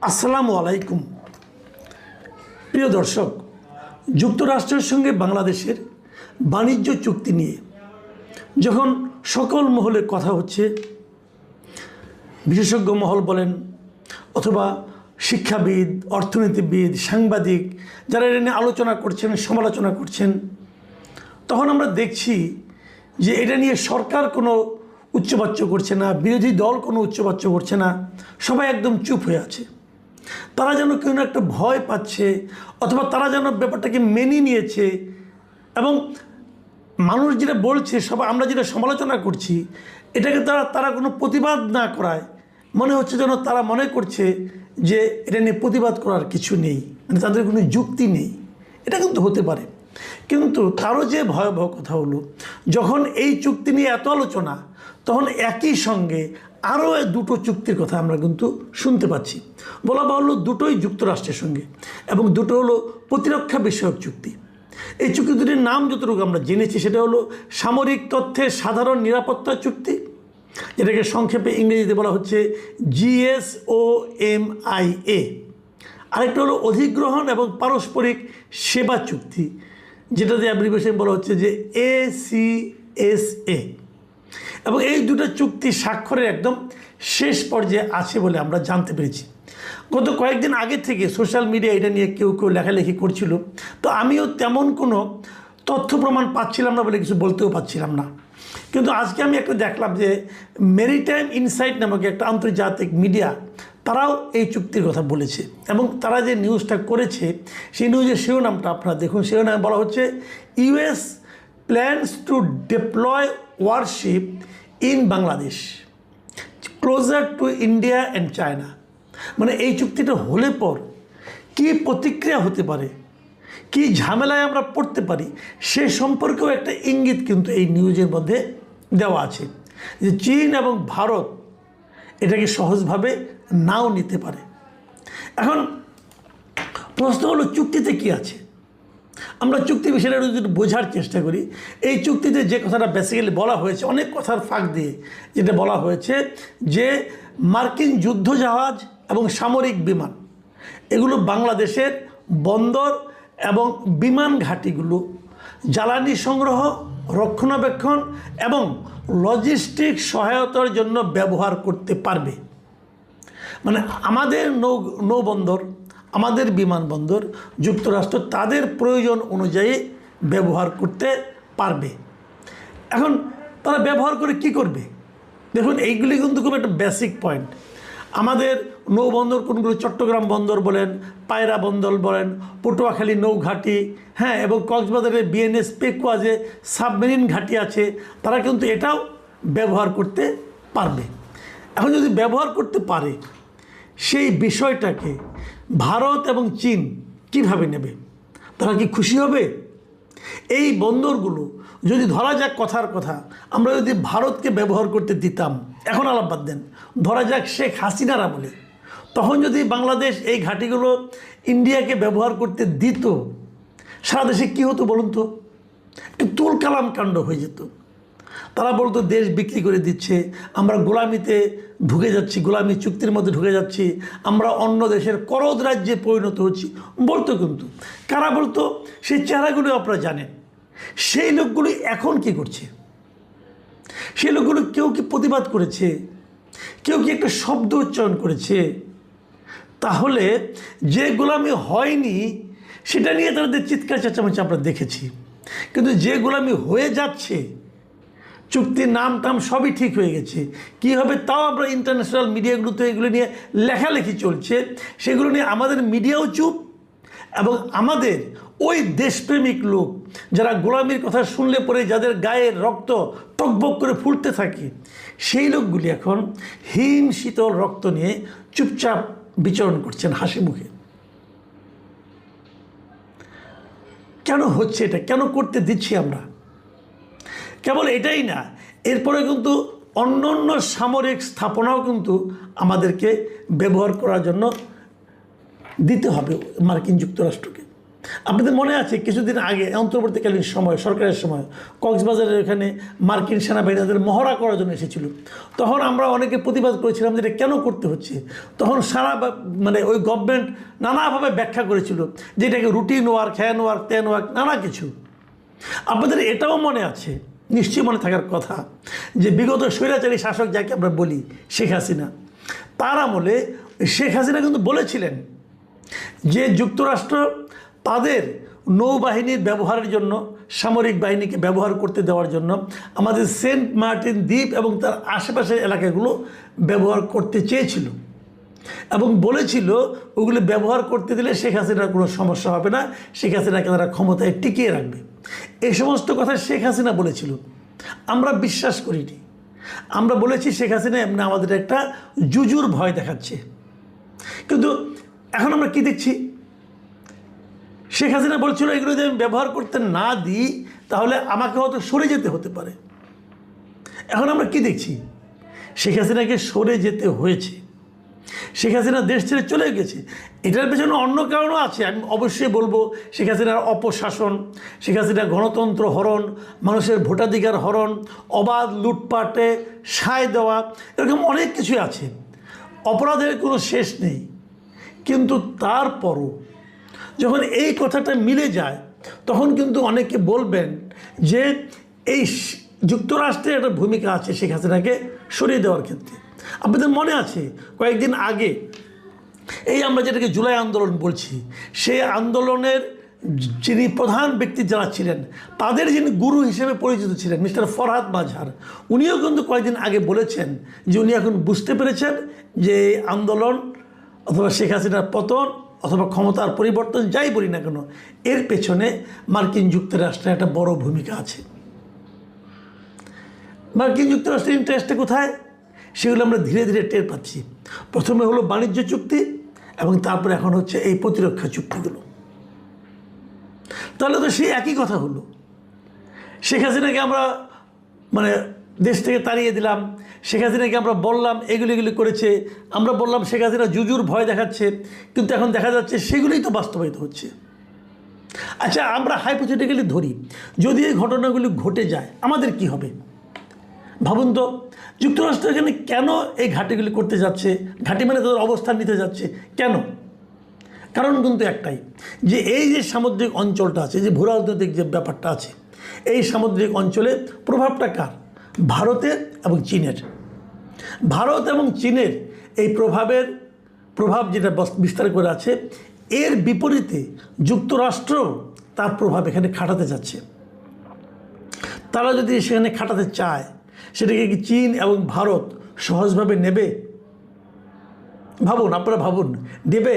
আসসালামু আলাইকুম। প্রিয় দর্শক, যুক্তরাষ্ট্রের সঙ্গে বাংলাদেশের বাণিজ্য চুক্তি নিয়ে যখন সকল মহলে কথা হচ্ছে, বিশেষজ্ঞ মহল বলেন অথবা শিক্ষাবিদ, অর্থনীতিবিদ, সাংবাদিক যারা এটা নিয়ে আলোচনা করছেন, সমালোচনা করছেন, তখন আমরা দেখছি যে এটা নিয়ে সরকার কোনো উচ্চবাচ্য করছে না, বিরোধী দল কোনো উচ্চবাচ্য করছে না, সবাই একদম চুপ হয়ে আছে। তারা যেন কেউ না একটা ভয় পাচ্ছে অথবা তারা যেন ব্যাপারটাকে মেনে নিয়েছে এবং মানুষ যেটা বলছে, সবাই আমরা যেটা সমালোচনা করছি, এটাকে তারা কোনো প্রতিবাদ না করায় মনে হচ্ছে যেন তারা মনে করছে যে এটা নিয়ে প্রতিবাদ করার কিছু নেই, মানে তাদের কোনো যুক্তি নেই। এটা কিন্তু হতে পারে, কিন্তু তারও যে ভয়াবহ কথা হলো, যখন এই চুক্তি নিয়ে এত আলোচনা, তখন একই সঙ্গে আরও দুটো চুক্তির কথা আমরা কিন্তু শুনতে পাচ্ছি। বলা বাহুল্য দুটোই যুক্তরাষ্ট্রের সঙ্গে, এবং দুটো হলো প্রতিরক্ষা বিষয়ক চুক্তি। এই চুক্তি দুটির নাম যতটুকু আমরা জেনেছি সেটা হলো সামরিক তথ্যের সাধারণ নিরাপত্তা চুক্তি, যেটাকে সংক্ষেপে ইংরেজিতে বলা হচ্ছে GSOMIA। আরেকটা হলো অধিগ্রহণ এবং পারস্পরিক সেবা চুক্তি, যেটাতে অ্যাব্রিভিয়েশন বলা হচ্ছে যে ACSA। এবং এই দুটো চুক্তি স্বাক্ষরের একদম শেষ পর্যায়ে আছে বলে আমরা জানতে পেরেছি। গত কয়েকদিন আগে থেকে সোশ্যাল মিডিয়া এটা নিয়ে কেউ কেউ লেখালেখি করছিল, তো আমিও তেমন কোনো তথ্য প্রমাণ পাচ্ছিলাম না বলে কিছু বলতেও পারছিলাম না। কিন্তু আজকে আমি একটা দেখলাম যে মেরিটাইম ইনসাইট নামক একটা আন্তর্জাতিক মিডিয়া, তারাও এই চুক্তির কথা বলেছে, এবং তারা যে নিউজটা করেছে সেই নিউজের শিরোনামটা আপনারা দেখুন। শিরোনামে বলা হচ্ছে US plans two deploy warship in Bangladesh closer to India and China. মানে এই চুক্তিটা হলে পর কী প্রতিক্রিয়া হতে পারে, কি ঝামেলায় আমরা পড়তে পারি, সে সম্পর্কেও একটা ইঙ্গিত কিন্তু এই নিউজের মধ্যে দেওয়া আছে, যে চীন এবং ভারত এটাকে সহজভাবে নাও নিতে পারে। এখন প্রশ্ন হলো চুক্তিতে কি আছে। আমরা চুক্তি বিষয়টা যদি বোঝার চেষ্টা করি, এই চুক্তিতে যে কথাটা বেসিক্যালি বলা হয়েছে, অনেক কথার ফাঁক দিয়ে যেটা বলা হয়েছে যে মার্কিন যুদ্ধজাহাজ এবং সামরিক বিমান এগুলো বাংলাদেশের বন্দর এবং বিমান ঘাঁটিগুলো জ্বালানি সংগ্রহ, রক্ষণাবেক্ষণ এবং লজিস্টিক সহায়তার জন্য ব্যবহার করতে পারবে। মানে আমাদের নৌবন্দর, আমাদের বিমানবন্দর যুক্তরাষ্ট্র তাদের প্রয়োজন অনুযায়ী ব্যবহার করতে পারবে। এখন তারা ব্যবহার করে কি করবে? দেখুন, এইগুলি কিন্তু খুব একটা বেসিক পয়েন্ট। আমাদের নৌবন্দর কোনগুলো? চট্টগ্রাম বন্দর বলেন, পায়রা বন্দর বলেন, পটুয়াখালী নৌঘাটি, হ্যাঁ, এবং কক্সবাজারের BNS পেকুয়া যে সাবমেরিন ঘাঁটি আছে, তারা কিন্তু এটাও ব্যবহার করতে পারবে। এখন যদি ব্যবহার করতে পারে, সেই বিষয়টাকে ভারত এবং চীন কিভাবে নেবে? তারা কি খুশি হবে? এই বন্দরগুলো যদি ধরা যাক, কথার কথা, আমরা যদি ভারতকে ব্যবহার করতে দিতাম, এখন আলাপ বাদ দেন, ধরা যাক শেখ হাসিনারা বলে, তখন যদি বাংলাদেশ এই ঘাঁটিগুলো ইন্ডিয়াকে ব্যবহার করতে দিত, সারা দেশে কী হতো বলুন তো? একটু তুলকালাম কাণ্ড হয়ে যেত। তারা বলতো দেশ বিক্রি করে দিচ্ছে, আমরা গোলামিতে ঢুকে যাচ্ছি, গোলামি চুক্তির মধ্যে ঢুকে যাচ্ছি, আমরা অন্য দেশের করদ রাজ্যে পরিণত হচ্ছি বলতো। কিন্তু কারা বলতো? সেই চেহারাগুলো আপনারা জানেন। সেই লোকগুলি এখন কি করছে? সেই লোকগুলো কেউ কি প্রতিবাদ করেছে? কেউ কি একটা শব্দ উচ্চারণ করেছে? তাহলে যে গোলামি হয়নি সেটা নিয়ে তাদের চিৎকার চেঁচামেচি আমরা দেখেছি, কিন্তু যে গোলামি হয়ে যাচ্ছে, চুক্তির নাম টাম সবই ঠিক হয়ে গেছে, কী হবে তাও আমরা ইন্টারন্যাশনাল মিডিয়াগুলোতে এগুলো নিয়ে লেখালেখি চলছে, সেগুলো নিয়ে আমাদের মিডিয়াও চুপ, এবং আমাদের ওই দেশপ্রেমিক লোক যারা গোলামির কথা শুনলে পরে যাদের গায়ের রক্ত টকবক করে ফুটতে থাকে, সেই লোকগুলি এখন হিম শীতল রক্ত নিয়ে চুপচাপ বিচরণ করছেন হাসি মুখে। কেন হচ্ছে এটা? কেন করতে দিচ্ছি আমরা? কেবল এটাই না, এরপরে কিন্তু অন্য অন্য সামরিক স্থাপনাও কিন্তু আমাদেরকে ব্যবহার করার জন্য দিতে হবে মার্কিন যুক্তরাষ্ট্রকে। আপনাদের মনে আছে কিছুদিন আগে অন্তর্বর্তীকালীন সময়, সরকারের সময় কক্সবাজারের এখানে মার্কিন সেনাবাহিনী তাদের মহড়া করার জন্য এসেছিল। তখন আমরা অনেকে প্রতিবাদ করেছিলাম যে এটা কেন করতে হচ্ছে। তখন সারা মানে ওই গভর্নমেন্ট নানাভাবে ব্যাখ্যা করেছিল যে এটাকে রুটিন ওয়ার্ক, হ্যান ওয়ার্ক, ত্যান ওয়ার্ক, নানা কিছু। আপনাদের এটাও মনে আছে, নিশ্চয়ই মনে থাকার কথা, যে বিগত স্বৈরাচারী শাসক যাকে আমরা বলি শেখ হাসিনা, তার আমলে শেখ হাসিনা কিন্তু বলেছিলেন যে যুক্তরাষ্ট্র তাদের নৌবাহিনীর ব্যবহারের জন্য, সামরিক বাহিনীকে ব্যবহার করতে দেওয়ার জন্য আমাদের সেন্ট মার্টিন দ্বীপ এবং তার আশেপাশের এলাকাগুলো ব্যবহার করতে চেয়েছিল এবং বলেছিল ওগুলো ব্যবহার করতে দিলে শেখ হাসিনার কোনো সমস্যা হবে না, শেখ হাসিনাকে তারা ক্ষমতায় টিকিয়ে রাখবে। এই সমস্ত কথা শেখ হাসিনা বলেছিল, আমরা বিশ্বাস করিনি। আমরা বলেছি শেখ হাসিনা এমনি আমাদের একটা জুজুর ভয় দেখাচ্ছে। কিন্তু এখন আমরা কি দেখছি, শেখ হাসিনা বলছিল এগুলো যদি আমি ব্যবহার করতে না দিই তাহলে আমাকে হয়তো সরে যেতে হতে পারে। এখন আমরা কি দেখছি, শেখ হাসিনাকে সরে যেতে হয়েছে, শেখ হাসিনা দেশ ছেড়ে চলে গেছে। এটার পেছনে অন্য কারণও আছে, আমি অবশ্যই বলবো। শেখ হাসিনার অপশাসন, শেখ হাসিনার গণতন্ত্র হরণ, মানুষের ভোটাধিকার হরণ, অবাধ লুটপাটে সায় দেওয়া, এরকম অনেক কিছুই আছে। অপরাধের কোনো শেষ নেই। কিন্তু তারপরও যখন এই কথাটা মিলে যায় তখন কিন্তু অনেকে বলবেন যে এই যুক্তরাষ্ট্রের একটা ভূমিকা আছে শেখ হাসিনাকে সরিয়ে দেওয়ার ক্ষেত্রে। আপনাদের মনে আছে কয়েকদিন আগে এই আমরা যেটাকে জুলাই আন্দোলন বলছি, সেই আন্দোলনের যিনি প্রধান ব্যক্তি যারা ছিলেন, তাদের যিনি গুরু হিসেবে পরিচিত ছিলেন মিস্টার ফরহাদ মাজহার, উনিও কিন্তু কয়েকদিন আগে বলেছেন যে উনি এখন বুঝতে পেরেছেন যে এই আন্দোলন অথবা শেখ হাসিনার পতন অথবা ক্ষমতার পরিবর্তন যাই বলি না কেন, এর পেছনে মার্কিন যুক্তরাষ্ট্রের একটা বড় ভূমিকা আছে। মার্কিন যুক্তরাষ্ট্রের ইন্টারেস্টটা কোথায়, সেগুলো আমরা ধীরে ধীরে টের পাচ্ছি। প্রথমে হলো বাণিজ্য চুক্তি এবং তারপরে এখন হচ্ছে এই প্রতিরক্ষা চুক্তিগুলো। তাহলে তো সেই একই কথা হলো, শেখ হাসিনাকে আমরা মানে দেশ থেকে তাড়িয়ে দিলাম, শেখ হাসিনাকে আমরা বললাম এগুলি করেছে, আমরা বললাম শেখ হাসিনা জুজুর ভয় দেখাচ্ছে, কিন্তু এখন দেখা যাচ্ছে সেগুলোই তো বাস্তবায়িত হচ্ছে। আচ্ছা, আমরা হাইপোথেটিক্যালি ধরি যদি এই ঘটনাগুলি ঘটে যায় আমাদের কি হবে? ভাবুন তো, যুক্তরাষ্ট্র এখানে কেন এই ঘাঁটিগুলি করতে যাচ্ছে, ঘাঁটি মানে তাদের অবস্থান নিতে যাচ্ছে কেন? কারণ কিন্তু একটাই, যে এই যে সামুদ্রিক অঞ্চলটা আছে, যে ভূরাজনৈতিক যে ব্যাপারটা আছে, এই সামুদ্রিক অঞ্চলে প্রভাবটা কার? ভারতের এবং চীনের। ভারত এবং চীনের এই প্রভাব যেটা বিস্তার করে আছে, এর বিপরীতে যুক্তরাষ্ট্র তার প্রভাব এখানে খাটাতে যাচ্ছে। তারা যদি সেখানে খাটাতে চায়, সেটাকে কি চীন এবং ভারত সহজভাবে নেবে? ভাবুন, আপনারা ভাবুন, দেবে?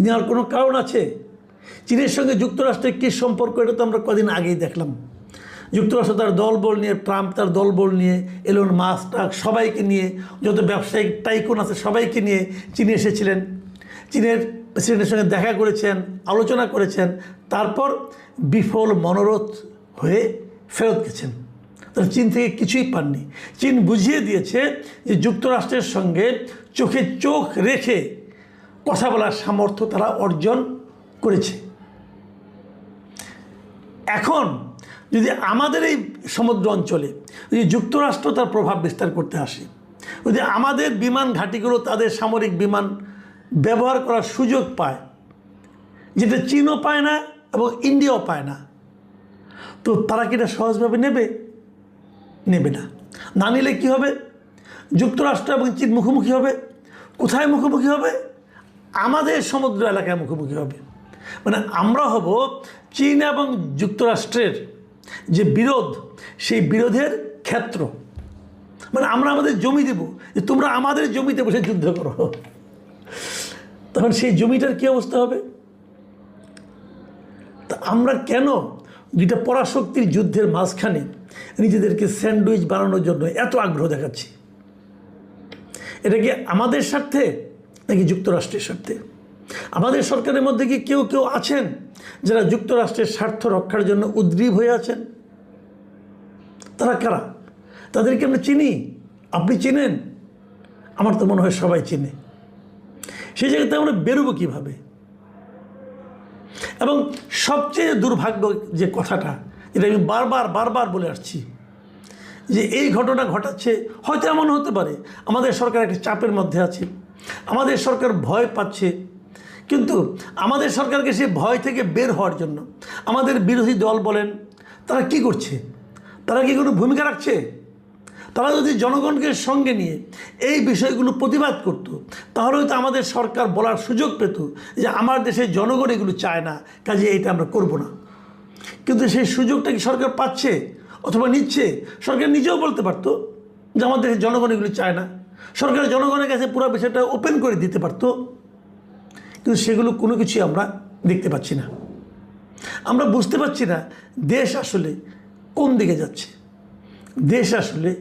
নেওয়ার কোনো কারণ আছে? চীনের সঙ্গে যুক্তরাষ্ট্রের কী সম্পর্ক, এটা তো আমরা কদিন আগেই দেখলাম। যুক্তরাষ্ট্র তার দলবল নিয়ে, ট্রাম্প তার দলবল নিয়ে, এলন মাস্ক সবাইকে নিয়ে, যত ব্যবসায়িক টাইকুন আছে সবাইকে নিয়ে চীনে এসেছিলেন, চীনের প্রেসিডেন্টের সঙ্গে দেখা করেছেন, আলোচনা করেছেন, তারপর বিফল মনোরথ হয়ে ফেরত গেছেন। তারা চীন থেকে কিছুই পাননি। চীন বুঝিয়ে দিয়েছে যে যুক্তরাষ্ট্রের সঙ্গে চোখে চোখ রেখে কথা বলার সামর্থ্য তারা অর্জন করেছে। এখন যদি আমাদের এই সমুদ্র অঞ্চলে যদি যুক্তরাষ্ট্র তার প্রভাব বিস্তার করতে আসে, যদি আমাদের বিমান ঘাঁটিগুলো তাদের সামরিক বিমান ব্যবহার করার সুযোগ পায়, যেটা চীনও পায় না এবং ইন্ডিয়াও পায় না, তো তারা কি এটা সহজভাবে নেবে? নেবে না। না নিলে কী হবে? যুক্তরাষ্ট্র এবং চীন মুখোমুখি হবে। কোথায় মুখোমুখি হবে? আমাদের সমুদ্র এলাকায় মুখোমুখি হবে। মানে আমরা হব চীন এবং যুক্তরাষ্ট্রের যে বিরোধ, সেই বিরোধের ক্ষেত্র। মানে আমরা আমাদের জমি দেব, যে তোমরা আমাদের জমিতে বসে যুদ্ধ করো। তখন সেই জমিটার কী অবস্থা হবে? তা আমরা কেন দুইটা পরাশক্তির যুদ্ধের মাঝখানে নিজেদেরকে স্যান্ডউইচ বানানোর জন্য এত আগ্রহ দেখাচ্ছি? এটা কি আমাদের স্বার্থে নাকি যুক্তরাষ্ট্রের স্বার্থে? আমাদের সরকারের মধ্যে কি কেউ আছেন যারা যুক্তরাষ্ট্রের স্বার্থ রক্ষার জন্য উদ্গ্রীব হয়ে আছেন? তারা কারা? তাদেরকে আমরা চিনি, আপনি চিনেন, আমার তো মনে হয় সবাই চিনে। সেই জায়গাতে আমরা বেরোবো কীভাবে? এবং সবচেয়ে দুর্ভাগ্য যে কথাটা, এটা আমি বারবার বলে আসছি, যে এই ঘটনা ঘটাচ্ছে, হয়তো এমন হতে পারে আমাদের সরকার একটা চাপের মধ্যে আছে, আমাদের সরকার ভয় পাচ্ছে, কিন্তু আমাদের সরকারকে সে ভয় থেকে বের হওয়ার জন্য আমাদের বিরোধী দল বলেন, তারা কি করছে? তারা কি কোনো ভূমিকা রাখছে? তারা যদি জনগণকে সঙ্গে নিয়ে এই বিষয়গুলো প্রতিবাদ করত, তাহলে হয়তো আমাদের সরকার বলার সুযোগ পেত যে আমার দেশের জনগণ এগুলো চায় না, কাজে এইটা আমরা করব না। কিন্তু সেই সুযোগটা কি সরকার পাচ্ছে অথবা নিচ্ছে? সরকার নিজেও বলতে পারতো যে আমার দেশের জনগণ এগুলো চায় না, সরকার জনগণের কাছে পুরো বিষয়টা ওপেন করে দিতে পারতো, কিন্তু সেগুলো কোনো কিছুই আমরা দেখতে পাচ্ছি না। আমরা বুঝতে পারছি না দেশ আসলে কোন দিকে যাচ্ছে, দেশ আসলে